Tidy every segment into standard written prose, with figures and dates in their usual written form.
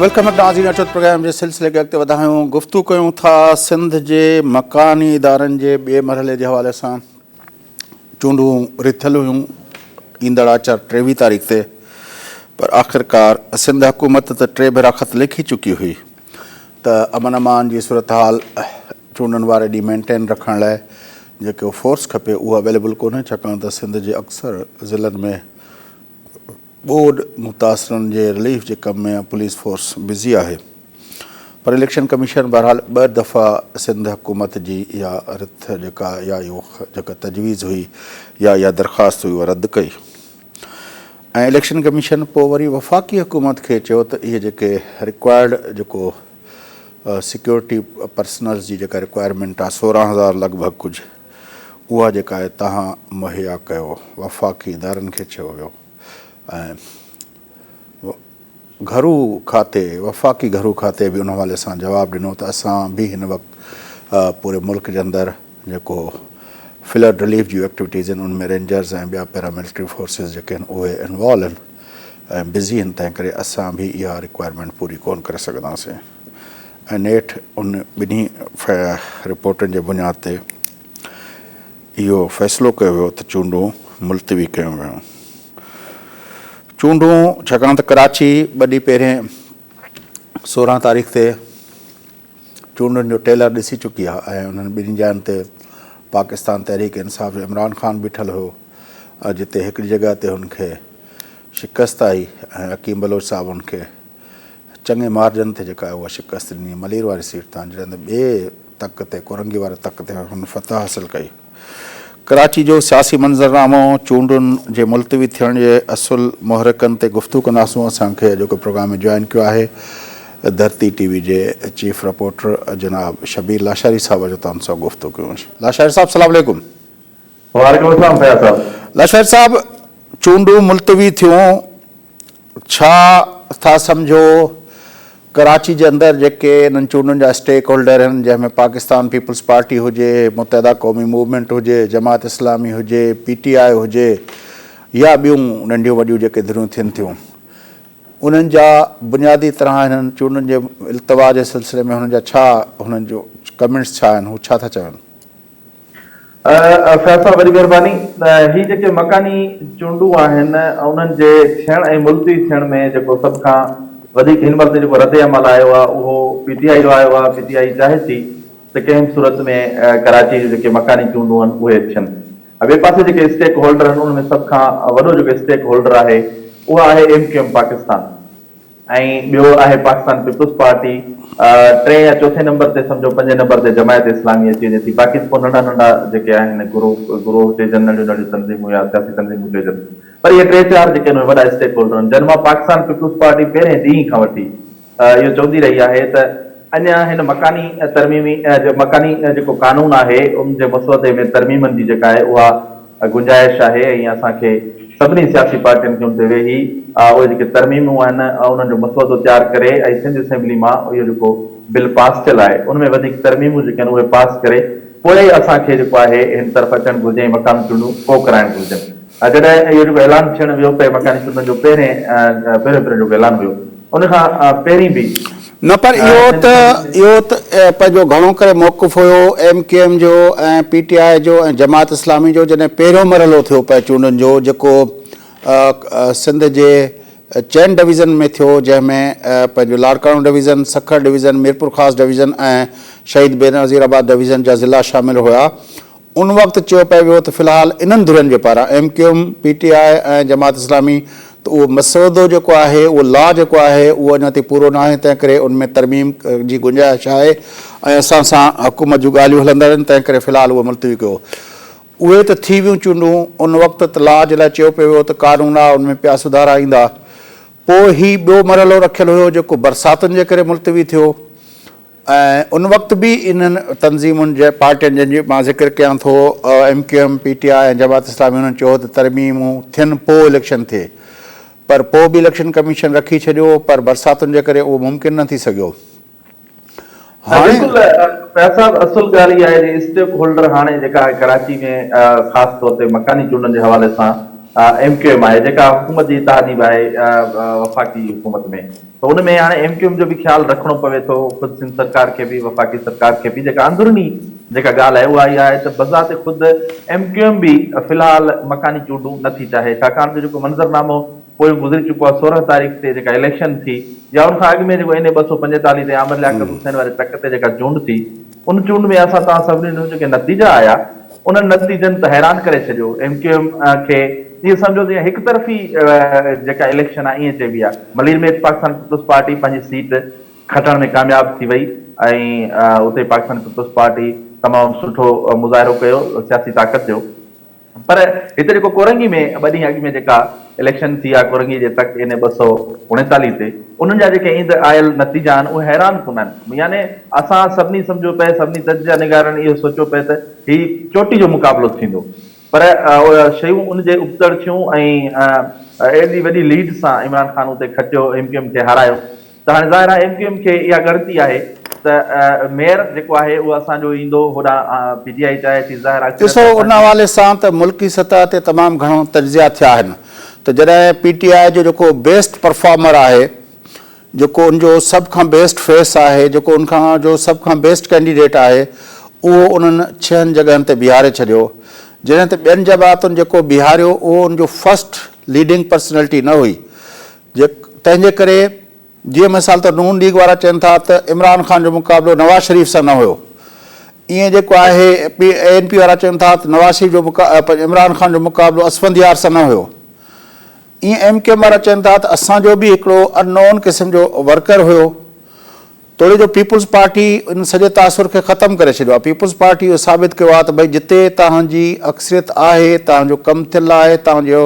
Welcome नाज़रीन अचो programme जे सिलसिले खे अॻिते वधायूं। गुफ़्तगू कयूं था सिंध जे मकानी इदारनि जे ॿिए मरहले जे हवाले सां। चूंडूं रिथियल हुयूं ईंदड़ आचार 23 तारीख़ ते, पर आख़िरकार सिंध हुकूमत त 3 भेरा ख़त लिखी चुकी हुई त अमन अमान जी सूरत हाल चूंडनि वारे ॾींहुं मेंटेन रखण लाइ जेको फोर्स खपे उहा अवेलेबल कोन्हे, छाकाणि त सिंध जे अक्सर ज़िलनि में बोर्ड मुतासिरनि जे रिलीफ जे कम में पुलिस फोर्स बिज़ी आहे। पर इलेक्शन कमीशन बहरहाल 2 दफ़ा सिंध हुकूमत जी इहा रिथ जेका या इहो जेका तजवीज़ हुई या दरख़्वास्त हुई उहा रद्द कई ऐं इलेक्शन कमीशन पोइ वरी वफ़ाक़ी हुकूमत खे चयो त इहे जेके रिक्वायर्ड जेको सिक्योरिटी पर्सनल्स जी जेका रिक्वायरमेंट आहे 16,000 लॻभॻि कुझु, उहा जेका आहे तव्हां मुहैया कयो। वफ़ाक़ी इदारनि खे चयो वियो ऐं घरू खाते वफ़ाक़ी घरू खाते बि उन हवाले सां जवाबु ॾिनो त असां बि हिन वक़्तु पूरे मुल्क जे अंदरि जेको फ्लड रिलीफ जूं एक्टिविटीज़ आहिनि उनमें रेंजर्स ऐं ॿिया पैरामिलिट्री फोर्सिस जेके आहिनि उहे इन्वॉल्व आहिनि ऐं बिज़ी आहिनि, तंहिं करे असां बि इहा रिक्वायरमेंट पूरी कोन करे सघंदासीं। ऐं नेठि उन ॿिन्ही रिपोर्टनि जे बुनियाद ते इहो फ़ैसिलो कयो वियो त चूंडूं मुलतवी कयूं वियूं। चूंडूं छाकाणि त कराची 2 ॾींहं पहिरें 16 तारीख़ ते चूंडुनि जो टेलर ॾिसी चुकी आहे ऐं उन्हनि ॿिन्ही जायुनि ते पाकिस्तान तहरीक इंसाफ़ जो इमरान ख़ान बीठल हुयो, जिते हिकिड़ी जॻह ते हुनखे शिकस्त आई ऐं हकीम बलोच साहब हुनखे चङे मार्जन ते जेका आहे उहा शिकस्त ॾिनी मलीर वारी सीट तां, जॾहिं त ॿिए तक ते कुरंगी वारे तक ते हुन फतह हासिलु कई। कराची जो सियासी मंज़रनामो चूंडुनि जे मुलतवी थियण जे असुल मुहरिकनि ते गुफ़्तगू कंदासूं। असांखे जेको प्रोग्राम में जॉइन कयो आहे धरती टीवी जे चीफ रिपोर्टर जनाब शबीर लाशारी साहब जो तव्हां सां गुफ़्तगू कयूं। लाशारी साहब सलाम अलैकुम। वालेकुम अस्सलाम फैयाज़ साहब। लाशारी साहब, चूंडूं मुलतवी थियूं, छा था सम्झो कराची जे अंदरि जेके इन्हनि चूंडुनि जा स्टेक होल्डर आहिनि, जंहिंमें पाकिस्तान पीपल्स पार्टी हुजे, मुतहदा क़ौमी मूवमेंट हुजे, जमात इस्लामी हुजे, PTI हुजे या ॿियूं नंढियूं वॾियूं जेके धिरियूं थियनि थियूं, उन्हनि जा बुनियादी तरह हिननि चूंडुनि जे इल्तवा जे सिलसिले में हुननि जा छा हुननि जो कमेंट्स छा आहिनि, हू छा था चवनि? फैयाज़ साहब वॾी महिरबानी। ही जेके मकानी चूंडूं आहिनि उन्हनि जे थियण ऐं मुलतवी थियण में जेको सभ खां वधीक हिन वक़्तु जेको रद्द अमल आयो आहे उहो PTI जो आयो आहे। PTI चाहे थी त कंहिं सूरत में कराची जो जेके मकानी चूंडूं आहिनि उहे थियनि। ॿिए पासे जेके स्टेक होल्डर आहिनि उनमें सभ खां वॾो जेको स्टेक होल्डर आहे उहा आहे MQM पाकिस्तान ऐं ॿियो आहे पाकिस्तान पीपल्स पार्टी। 3 या 4 नंबर ते सम्झो 5 नंबर ते जमायत इस्लामी अची वञे थी। बाक़ी पोइ नंढा नंढा जेके आहिनि गुरू हुजनि, नंढियूं नंढियूं तंज़ीमूं या सियासी तंज़ीमूं हुजनि, पर इहे 3-4 जेके आहिनि वॾा स्टेक होल्डर आहिनि। जन मां पाकिस्तान पीपल्स पार्टी पहिरें ॾींहं खां वठी इहो चवंदी रही आहे त अञा हिन मकानी तरमीमी मकानी जेको कानून आहे उन जे मसौदे में तरमीमनि जी जेका आहे उहा गुंजाइश आहे ऐं असांखे सभिनी सियासी पार्टियुनि खे उन ते वेही उहे जेके तरमीमूं आहिनि उन्हनि जो मसौदो तयारु करे ऐं सिंध असेंबली मां इहो जेको बिल पास थियल आहे उनमें वधीक तरमीमूं जेके आहिनि उहे पास करे पोइ असांखे जेको आहे हिन तरफ़ अचणु घुरिजे ऐं मकानी चूंडूं पोइ कराइणु घुरिजनि। जॾहिं इहो जेको ऐलान थियणु वियो पए मकानी चूंडुनि जो पहिरियों जेको ऐलान हुयो उनखां पहिरीं बि न, पर इहो त पंहिंजो घणो करे मौक़ुफ़ हुयो MQM जो ऐं PTI जो ऐं जमात इस्लामी जो, जॾहिं पहिरियों मरहलो थियो पए चूंडुनि जो जेको सिंध जे 4 डिवीज़न में थियो, जंहिंमें पंहिंजो लाड़काणो डिवीज़न, सखर डिवीज़न, मीरपुर ख़ास डिवीज़न ऐं शहीद बेनज़ीराबाद डिवीज़न जा ज़िला शामिल हुआ। उन वक़्तु चयो पियो वियो त फ़िलहाल इन्हनि धुरनि जे पारां MQM, PTI ऐं जमात इस्लामी त उहो मसौदो जेको आहे उहो लॉ जेको आहे उहो अञा ताईं पूरो न आहे, तंहिं करे उनमें तरमीम जी गुंजाइश आहे ऐं असां सां हुकूमत जूं ॻाल्हियूं हलंदा आहिनि, तंहिं करे फ़िलहाल उहो मुलतवी कयो। उहे त थी वियूं चूंडूं, उन वक़्तु त लॉ जे लाइ चयो पियो वियो त कानून आहे उनमें ॿिया सुधारा ईंदा। पोइ ही ॿियो मरहलो रखियलु हुयो जेको बरसातुनि जे करे मुलतवी थियो ऐं उन वक़्तु बि इन्हनि तंज़ीमुनि जे पार्टियुनि जंहिंजी मां ज़िक्र कयां थो MQM, PTI ऐं जमात इस्लामी, उन्हनि चयो त तरमीमूं थियनि पोइ इलेक्शन थिए, पर पोइ बि इलेक्शन कमीशन रखी छॾियो, पर बरसातुनि जे करे उहो मुमकिन न थी सघियो। बिल्कुलु साहब, असुल ॻाल्हि इहा आहे त स्टेक होल्डर हाणे जेका आहे कराची में ख़ासि तौर ते मकानी चूंडनि जे हवाले सां MQM आहे जेका हुकूमत जी तारीफ़ आहे वफ़ाक़ी हुकूमत में। तो उनमें हाणे MQM जो भी ख्याल रखणो पवे थो, ख़ुदि सिंध सरकार खे बि, वफ़ाक़ी सरकार खे बि। जेका अंदरूनी जेका ॻाल्हि आहे उहा इहा आहे त बज़ात ख़ुदि MQM बि फ़िलहाल मकानी चूंडूं नथी चाहे, छाकाणि त जेको मंज़रनामो पोइ गुज़री चुको आहे 16 तारीख़ ते जेका इलेक्शन थी, या उन खां अॻु में जेको NA 245 ते आमिर लियाक़त हुसैन वारे टक ते जेका चूंड थी, उन चूंड में असां तव्हां सभिनी जो जेके नतीजा आया, उन नतीजनि त हैरान करे छॾियो। MQM खे ईअं सम्झो त हिकु तरफ़ी जेका इलेक्शन आहे ईअं चइबी आहे। मलीर में पाकिस्तान पीपुल्स पार्टी पंहिंजी सीट खटण में कामयाब थी वई ऐं उते पाकिस्तान पीपुल्स पार्टी तमामु सुठो मुज़ाहिरो कयो सियासी ताक़त जो। पर हिते जेको कोरंगी में 2 ॾींहं अॻु में जेका इलेक्शन थी आहे कोरंगी जे तक NA 239 ते, उन्हनि जा जेके ईंद आयल नतीजा आहिनि उहे हैरान कोन आहिनि। यानी असां सभिनी सम्झो पिए, सभिनी तजिया निगारनि इहो सोचियो पिए त हीउ चोटी जो मुक़ाबिलो थींदो, पर शयूं उनजे उपतड़ थियूं ऐं एॾी वॾी लीड सां इमरान ख़ान उते खटियो, MQM खे हारायो। त हाणे ज़ाहिर आहे MQM खे इहा ॻणती आहे त मेयर जेको आहे उहो असांजो ईंदो होॾां, PTI चाहे थी ज़ाहिर आहे। ॾिसो उन हवाले सां त मुल्की सतह ते तमामु घणो तजिया थिया आहिनि त जॾहिं PTI जो जेको बेस्ट परफॉर्मर आहे, जेको उनजो सभ खां बेस्ट फेस आहे, जेको उनखां जो सभ खां बेस्ट कैंडिडेट आहे, उहो उन्हनि 6 जॻहियुनि ते बीहारे छॾियो। जॾहिं त ॿियनि जमातुनि जेको बीहारियो उहो उनजो फस्ट लीडिंग पर्सनैलिटी न हुई। तंहिंजे करे जीअं मिसाल त नून लीग वारा चवनि था त इमरान ख़ान जो मुक़ाबिलो नवाज़ शरीफ़ सां न हुयो, ईअं जेको आहे ANP वारा चवनि था त नवाज़ शरीफ़ जो इमरान ख़ान जो मुक़ाबिलो असफंदियार सां न हुयो। ईअं MQM वारा चवनि था त असांजो बि हिकिड़ो अननोन क़िस्म जो वर्कर हुयो। तोड़े जो पीपुल्स पार्टी इन सॼे तासुर खे ख़तमु करे छॾियो आहे। पीपुल्स पार्टी इहो साबित कयो आहे त भई जिते तव्हांजी अक्सरियत आहे, तव्हांजो कमु थियलु आहे, तव्हांजो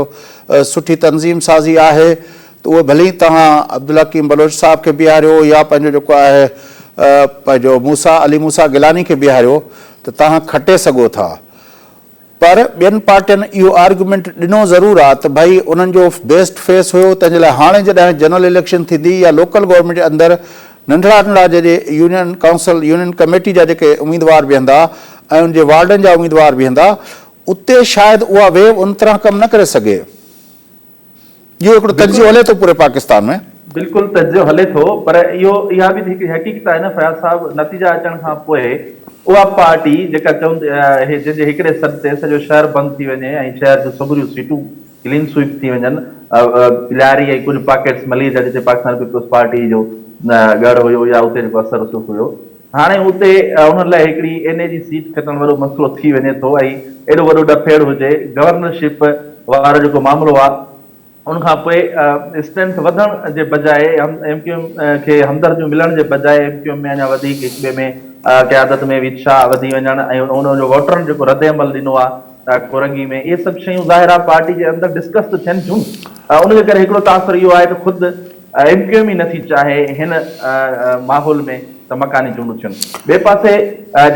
सुठी तनज़ीम साज़ी आहे, त उहे भले ई तव्हां अब्दुल हकीम बलोच साहब खे बीहारियो या पंहिंजो जेको आहे पंहिंजो अली मूसा गिलानी खे बीहारियो, त तव्हां खटे सघो था। पर ॿियनि पार्टियुनि इहो आर्गुमेंट ॾिनो ज़रूरु आहे त भई उन्हनि जो बेस्ट फेस हुयो, तंहिंजे लाइ हाणे जॾहिं जनरल इलेक्शन थींदी या लोकल गवर्नमेंट जे अंदरि नंढड़ा नंढड़ा जेके यूनियन काउंसिल यूनियन कमेटी जा जेके उम्मीदवार बीहंदा ऐं उनजे वार्डनि जा उम्मीदवार बीहंदा, उते शायदि उहा वेव उन तरह कमु न करे सघे। इहो हिकिड़ो तजियो हले थो पूरे पाकिस्तान में। बिल्कुलु तजियो हले थो, पर इहा बि हिकु हक़ीक़त आहे न फयाज़ साहब, नतीजा अचण खां पोइ उहा पार्टी जेका चवंदी जंहिंजे हिकिड़े सॾ ते सॼो शहर बंदि थी वञे ऐं शहर जूं सभरियूं सीटूं क्लीन स्वीप थी वञनि, बिलारी ऐं कुझु पॉकेट्स मली जिते पाकिस्तान पीपुल्स पार्टी जो गढ़ हुयो या उते जेको असर रसूख़ हुयो, हाणे उते उन्हनि लाइ हिकिड़ी NA जी सीट खटण वारो मसइलो थी वञे थो ऐं एॾो वॾो डफेड़ हुजे। गवर्नरशिप वारो जेको मामिलो आहे उनखां पोइ स्ट्रेंथ वधण जे बजाए MQM खे हमदर्दियूं मिलण जे बजाए MQM में अञा वधीक हिक ॿिए में क़यादत में विच्छा वधी वञण ऐं उनजो वोटरनि जेको रद अमल ॾिनो आहे कोरंगी में, इहे सभु शयूं ज़ाहिर आहे पार्टी जे अंदरि डिस्कस त थियनि थियूं। उनजे करे हिकिड़ो तासुर इहो आहे त ख़ुदि MQM ई नथी चाहे हिन माहौल में त मकानी चूंडूं थियनि। ॿिए पासे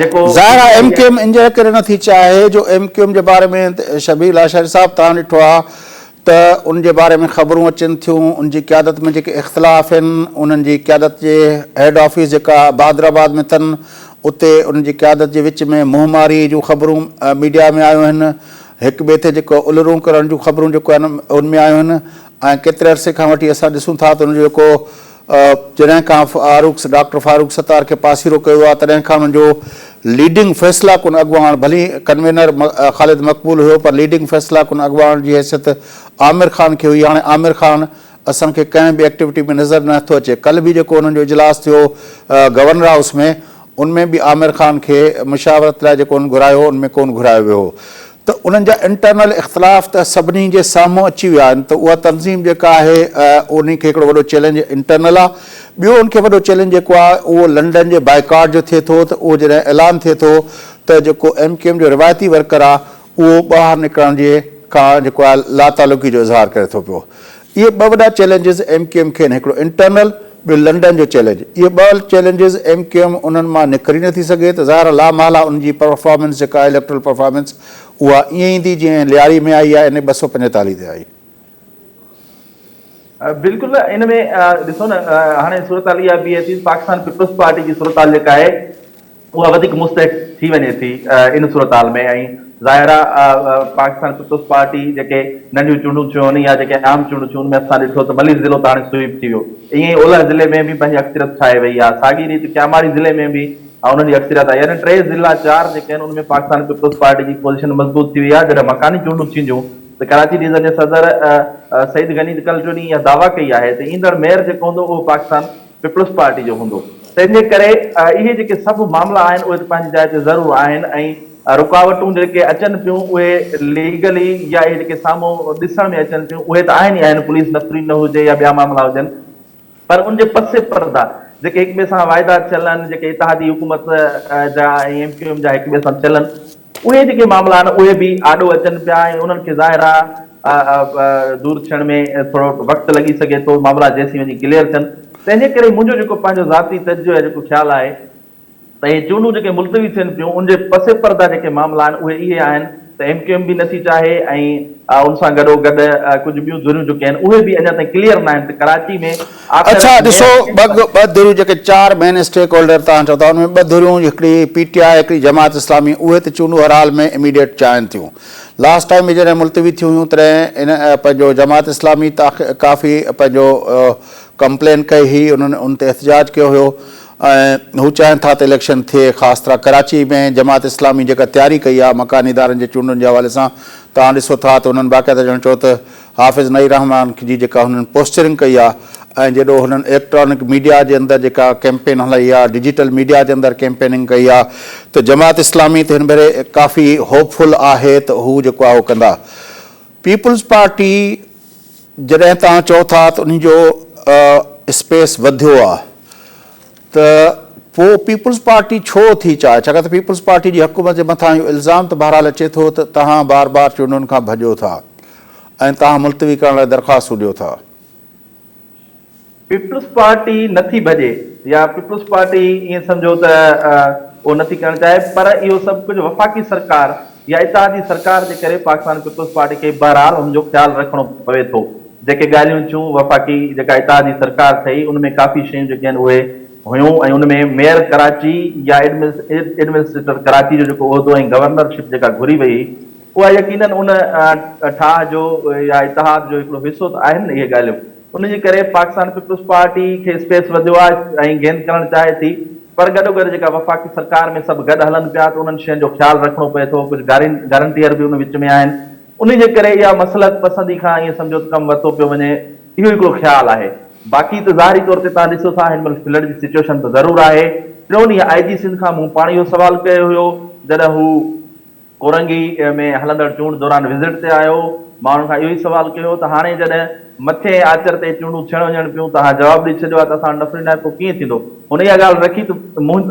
जेको ज़ाहिर आहे MQM इन जे करे नथी चाहे जो MQM जे बारे में शबीर लाशारी साहब तव्हां ॾिठो आहे त उन जे बारे में ख़बरूं अचनि थियूं, उनजी क़यादत में जेके इख़्तिलाफ़ आहिनि, उन्हनि जी क़यादत जे हेड ऑफिस जेका बहादराबाद में अथनि, उते उनजी क़यादत जे विच में मुंहमारी जूं ख़बरूं मीडिया में आयूं आहिनि, हिक ॿिए ते जेको उलरूं करण जूं ख़बरूं जेको आहिनि उनमें आयूं आहिनि। ऐं केतिरे अरसे खां वठी असां ॾिसूं था त उनजो जेको जॾहिं खां डॉक्टर फारूक सत्तार खे पासीरो कयो आहे तॾहिं खां उन्हनि जो लीडिंग फ़ैसिला कुन अॻुवाण, भली कन्वेनर ख़ालिद मक़बूल हुयो, पर लीडिंग फ़ैसिला कुन अॻुवाण जी हैसियत आमिर ख़ान खे हुई। हाणे आमिर ख़ान असांखे कंहिं बि एक्टिविटी में नज़र नथो अचे। कल्ह बि जेको उन्हनि जो इजलास थियो गवर्नर हाउस में, उनमें बि आमिर ख़ान खे मुशावरत लाइ जेको उन घुरायो उनमें कोन घुरायो वियो हो। त उन्हनि जा इंटरनल इख़्तिलाफ़ त सभिनी जे साम्हूं अची विया आहिनि। त उहा तनज़ीम जेका आहे उन खे हिकिड़ो वॾो चैलेंज इंटरनल आहे। ॿियो उनखे वॾो चैलेंज जेको आहे उहो लंडन जे बाइकाट जो थिए थो। त उहो जॾहिं ऐलान थिए थो त जेको MQM जो रिवायती वर्कर आहे उहो ॿाहिरि निकिरण जे खां जेको आहे लातालुकी जो इज़हार करे थो पियो। इहे ॿ वॾा चैलेंजिस MQM खे आहिनि, हिकिड़ो इंटरनल, ॿियो लंडन जो चैलेंज। इहे ॿ चैलेंजिस MQM उन्हनि मां निकिरी नथी सघे। त ज़ाहिर लामाला उनजी परफॉर्मेंस जेका आहे इलेक्ट्रल परफॉर्मेंस उहा ईअं ईंदी जीअं लियारी में आई आहे, NA 245 ते आई। बिल्कुलु इन में ॾिसो न, हाणे सूरत हाल इहा बीहे थी, पाकिस्तान पीपुल्स पार्टी जी सूरत हाल जेका आहे उहा वधीक मुस्तैद थी वञे थी इन सूरत हाल में। ऐं ज़ाहिर आहे पाकिस्तान पीपल्स पार्टी जेके नंढियूं चूंडूं थियूं आहिनि या जेके आम चूंडूं थियूं उन में असां ॾिठो त मलीर ज़िलो त हाणे स्वीप थी वियो। ईअं ई ओलह ज़िले में बि पंहिंजी अक्सरियत ठाहे वई आहे। साॻी रीति क्यामारी ज़िले में बि उन्हनि जी अक्सरियत आहे। यानी 3 ज़िला 4 जेके आहिनि उनमें पाकिस्तान पीपल्स पार्टी जी पोज़ीशन मज़बूत थी वई आहे। जॾहिं मकानी चूंडूं थींदियूं त कराची डिवीज़न जे सदर सईद गनी कल जो ॾींहुं इहा दावा कई आहे त ईंदड़ मेयर जेको हूंदो उहो पाकिस्तान पीपल्स पार्टी जो हूंदो। तंहिंजे करे इहे जेके सभु मामला आहिनि उहे त पंहिंजी जाइ ते ज़रूरु आहिनि ऐं रुकावटूं जेके अचनि पियूं उहे लीगली या इहे जेके साम्हूं ॾिसण में अचनि पियूं उहे त आहिनि ई आहिनि। पुलिस नफ़री न हुजे या ॿिया मामला हुजनि, पर उनजे पसे पर्दा जेके हिक ॿिए सां वाइदा थियलनि, जेके इतिहादी हुकूमत जा ऐं MQM जा हिक ॿिए सां थियलनि, उहे जेके मामला आहिनि उहे बि आॾो अचनि पिया ऐं उन्हनि खे ज़ाहिर आहे दूर थियण में थोरो वक़्तु लॻी सघे थो, मामला जेसीं वञी क्लियर थियनि। तंहिंजे करे मुंहिंजो जेको पंहिंजो ज़ाती तजुर्बो आहे, जेको ख़्यालु आहे त इहे चूंडूं जेके मुलतवी थियनि पियूं उनजे पसे पर्दा जेके मामला आहिनि उहे इहे आहिनि त MQM बि नथी चाहे ऐं उन सां गॾोगॾु कुझु ॿियूं धुरियूं जेके आहिनि उहे बि अञा ताईं क्लियर न आहिनि त कराची में अच्छा ॾिसो, ॿ धुरियूं जेके 4 मेन स्टेक होल्डर तव्हां चओ था, उनमें 2 धुरियूं, हिकिड़ी PTI हिकिड़ी जमात इस्लामी, उहे त चूंडूं हर हाल में इमीडिएट चाहिनि थियूं। लास्ट टाइम जॾहिं मुलतवी थियूं हुयूं तॾहिं इन पंहिंजो जमात इस्लामी काफ़ी पंहिंजो कंप्लेन कई हुई, उन्हनि उन ते एहतजाज कयो हुयो ऐं हू चाहिनि था त इलेक्शन थिए। ख़ासि तरह कराची में जमात इस्लामी जेका तयारी कई आहे मकानी इदारनि जे चूंडुनि जे हवाले सां, तव्हां ॾिसो था त उन्हनि बाक़ाइदा ॼण चओ त हाफ़िज़ नईर रहमान जी जेका हुननि पोस्चरिंग कई आहे ऐं जेॾो हुननि इलेक्ट्रॉनिक मीडिया जे अंदरि जेका कैंपेन हलाई आहे, डिजिटल मीडिया जे अंदरि कैंपेनिंग कई आहे, त जमात इस्लामी त हिन भेरे काफ़ी होपफुल आहे त हू जेको आहे उहो कंदा। पीपल्स पार्टी जॾहिं तव्हां चओ था त उन जो स्पेस वधियो आहे त पोइ पीपल्स पार्टी छो थी चाहे? छाकाणि त पीपल्स पार्टी जी हुकूमत जे मथां इहो इल्ज़ाम त बहरहाल अचे थो त तव्हां बार बार चूंडुनि खां भॼो था ऐं तव्हां मुलतवी करण लाइ दरख़्वास्त ॾियो था। पीपल्स पार्टी नथी भॼे या पीपल्स पार्टी ईअं सम्झो त उहो नथी करणु चाहे, पर इहो सभु कुझु वफ़ाक़ी सरकार या इतिहादी सरकार जे करे पाकिस्तान पीपल्स पार्टी खे बहरहाल हुनजो ख़्यालु रखिणो पवे थो। जेके ॻाल्हियूं थियूं वफ़ाक़ी जेका इतिहादी सरकार ठही उनमें काफ़ी शयूं जेके आहिनि उहे हुयूं ऐं उनमें मेयर कराची या एडमिनिस्ट्रेटर कराची जो जेको उहिदो ऐं गवर्नरशिप जेका घुरी वई उहा यकीनन उन ठाह जो या इतिहाद जो हिकिड़ो हिसो त आहिनि न इहे ॻाल्हियूं। उनजे करे पाकिस्तान पीपल्स पार्टी खे स्पेस वधियो आहे ऐं गेन करणु चाहे थी, पर गॾोगॾु जेका वफ़ाक़ी सरकार में सभु गॾु हलनि पिया त उन्हनि शयुनि जो ख़्यालु रखिणो पए थो। कुझु गारंटियर बि उन विच में आहिनि। उनजे करे इहा मसलत पसंदी खां ईअं सम्झो त कमु वरितो पियो वञे, इहो हिकिड़ो ख़्यालु आहे। बाक़ी त ज़ाहिरी तौर ते तव्हां ॾिसो था हिन महिल फ्लड जी सिचुएशन त ज़रूरु आहे। टियों ॾींहुं IG सिंध खां मूं पाण इहो सुवाल कयो हुयो जॾहिं हू कोरंगी में हलंदड़ चूंड दौरान विज़िट ते आयो, माण्हुनि खां इहो ई सुवाल कयो त हाणे जॾहिं मथे आचर ते चूंडूं थियण वञनि पियूं तव्हां जवाबु ॾेई छॾियो आहे त असां नफ़री न पोइ कीअं थींदो? हुन इहा ॻाल्हि रखी त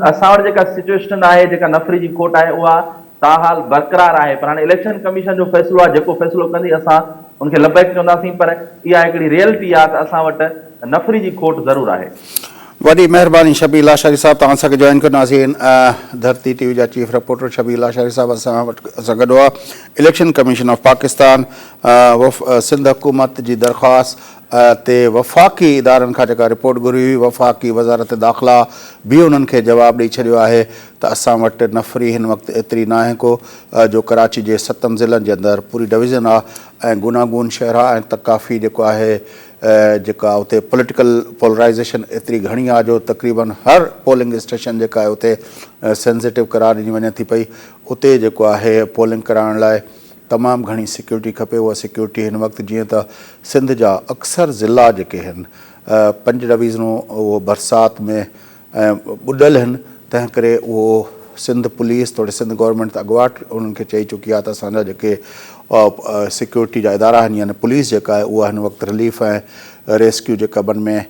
असां वटि जेका सिचुएशन आहे, जेका नफ़री जी खोट आहे, उहा ताहाल बरक़रार आहे। पर हाणे इलेक्शन कमीशन जो फ़ैसिलो आहे, जेको फ़ैसिलो कंदी असां उनखे लबैक चवंदासीं, पर इहा हिकिड़ी रियलिटी आहे त असां वटि नफ़री जी खोट ज़रूरु आहे। वॾी महिरबानी शबीर लाशारी साहब, तव्हां असांखे जॉइन कंदासीं। धरती TV जा चीफ रिपोर्टर शबीर लाशारी साहब असां गॾु आहे। Election commission of Pakistan Sindh हुकूमत जी दरख़्वास्त ते वफ़ाक़ी इदारनि खां जेका रिपोर्ट घुरी हुई, वफ़ाक़ी वज़ारत दाख़िला बि उन्हनि खे जवाबु ॾेई छॾियो आहे त असां वटि नफ़री हिन वक़्तु एतिरी न आहे को, जो कराची जे 7 ज़िलनि जे अंदरि पूरी डिवीज़न आहे ऐं गुनागून शहर आहे ऐं त काफ़ी जेको आहे जेका उते पॉलिटिकल पोलराइज़ेशन एतिरी घणी आहे जो तक़रीबन हर पोलिंग स्टेशन जेका आहे उते सेंसिटिव करार ॾिनी वञे थी पई। उते जेको आहे पोलिंग कराइण लाइ तमामु घणी सिक्योरिटी खपे। उहा सिक्योरिटी हिन वक़्तु जीअं त सिंध जा अक्सर ज़िला जेके आहिनि 5 डिवीज़नूं उहो बरसाति में ॿुॾल आहिनि, तंहिं करे उहो सिंध पुलिस थोरे सिंध गवर्नमेंट त अॻुवाट उन्हनि खे चई चुकी आहे त असांजा जेके सिक्योरिटी जा इदारा आहिनि यानी पुलिस जेका आहे उहा हिन वक़्तु रिलीफ ऐं रेस्क्यू जे कमनि में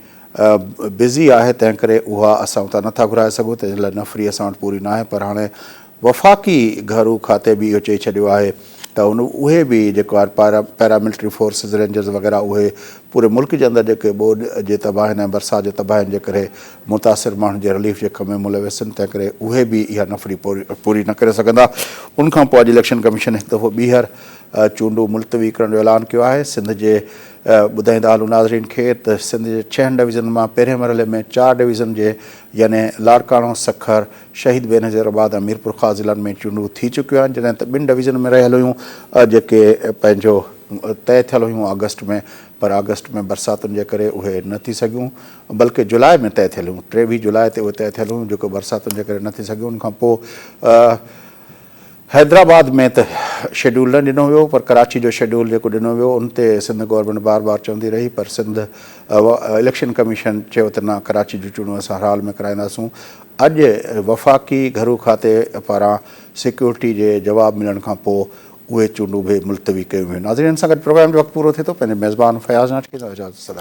बिज़ी आहे, तंहिं करे उहा असां उतां नथा घुराए सघूं। तंहिं लाइ नफ़री असां वटि पूरी न आहे। पर हाणे वफ़ाक़ी घरू खाते बि इहो चई छॾियो आहे त उहे बि जेको आहे पैरामिलिट्री फोर्सिस रेंजर्स वग़ैरह उहे पूरे मुल्क जे अंदरि जेके ॿोॾ जे तबाहिनि ऐं बरसाति जे तबाहिनि जे करे मुतासिर माण्हुनि जे रिलीफ जे कम में मुलविस आहिनि, तंहिं करे उहे बि इहा नफ़री पूरी न करे सघंदा। उनखां पोइ अॼु इलेक्शन कमीशन हिकु दफ़ो ॿीहर चूंडू मुलतवी करण जो ऐलान किया है। सिंध जे ॿुधाईंदा हलूं नाज़रीन खे त सिंध जे 6 डिवीज़न में पहिरें मरहले में 4 डिवीज़न जे यानी लाड़काणो, सखर, शहीद बेनज़ीराबाद ऐं मीरपुर ख़ास ज़िलनि में चूंडू थी चुकियूं आहिनि, जॾहिं त 2 डिवीज़न में रहियल हुयूं जेके पंहिंजो तय थियल हुयूं अगस्त में, पर अगस्त में बरसातुनि जे करे उहे न थी सघियूं, बल्कि जुलाई में तय थियल हुयूं। 23 जुलाई ते उहे तय थियल हुयूं जेको बरसातुनि जे करे न थी सघियूं। उन खां पोइ हैदराबाद में त शेड्यूल न ॾिनो वियो, पर कराची जो शेड्यूल जेको ॾिनो वियो उन ते सिंध गवर्नमेंट बार बार चवंदी रही, पर सिंध इलेक्शन कमीशन चयो त न, कराची जूं चूंडूं असां हर हाल में कराईंदासूं। अॼु वफ़ाक़ी घरू खाते पारां सिक्योरिटी जे जवाब मिलण खां पोइ उहे चूंडूं बि मुलतवी कयूं वेयूं। नाज़रीन सां गॾु प्रोग्राम जो वक़्तु पूरो थिए थो। पंहिंजे मेज़बान फयाज़ नाटकी सां इजाज़त सलाही।